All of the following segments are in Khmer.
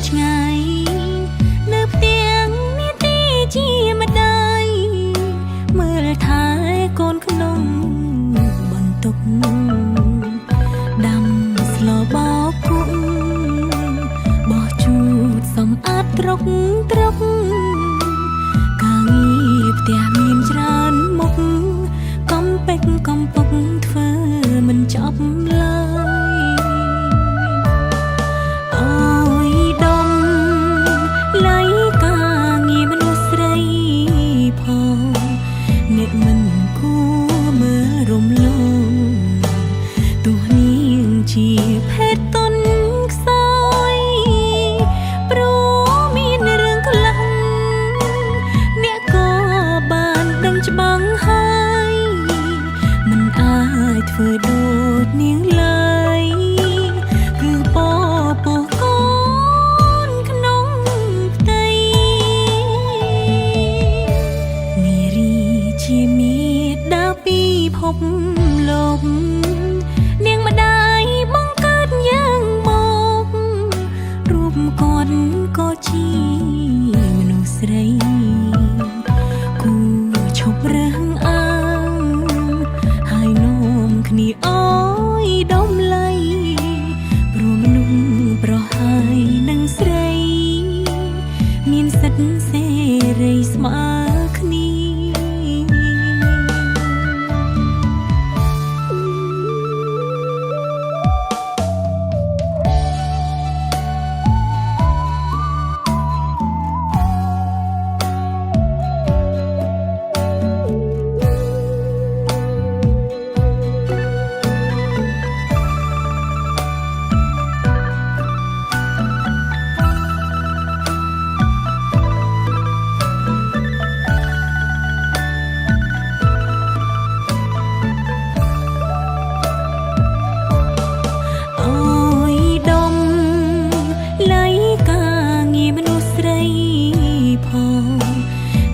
ឆ្ងាយនៅផ្ទាំងនាទីជាម្ដាយមើលថែកូនក្នុងបន្ទុកដាំស្លបោកគុកបោះជូតសម្អាតត្រុកការងារផ្ទះមានច្រើនមុខកំពេចកំពុកធ្វើមិនចប់ឡើយអូយដុំឡៃការងារមនុស្សស្រីផងអ្នកមិនគួរមើលរំលងទោះនាងជាភេទតុនខ្សោយព្រោះមានរឿងខ្លះអ្នកក៏បានដឹងច្បាស់ហើយមិនអាចធ្វើដូចនាងឡើយគឺពពោះកូនក្នុងផ្ទៃនារីជាមេដាពីភពលោកនាងម្ដាយបង្កើតយ៉ាងមករូបគាត់ក៏ជាមនុស្សស្រីគូឈប់រើសអើងហើយនាំគ្នាអើយដំឡៃព្រោះមនុស្សប្រហើយនឹងស្រីមានសិទ្ធិសេរីស្មើគ្នា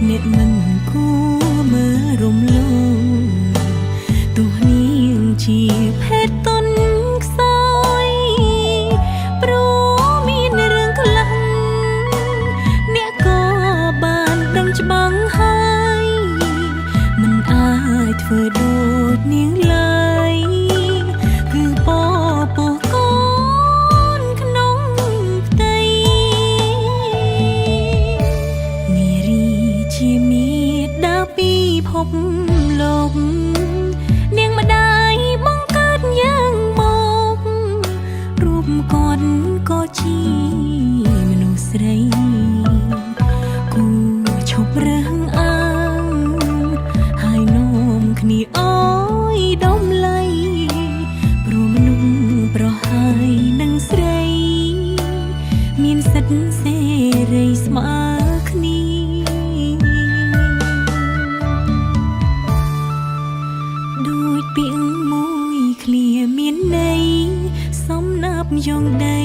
អ្នកមិនគួរមើលរំលងទោះនាងជាភេទតុនខ្សោយព្រោះមានរឿងខ្លះអ្នកក៏បានដឹងច្បាស់ហើយមិនអាចធ្វើដូចនាងឡើយគឺពពោះកូនក្នុងផ្ទៃនារីជាមេដាពីភពលោកនាងម្ដាយបង្កើតយ៉ាងមករូបគាត់ក៏ជាមនុស្សស្រីគូឈប់រើសអើងហើយនាំគ្នាអើយដំឡៃព្រោះមនុស្សប្រហើយនឹងស្រីមានសិទ្ធិសេរីស្មើគ្នាដូចពាក្យមួយឃ្លាមានន័យសំណាប់យងដី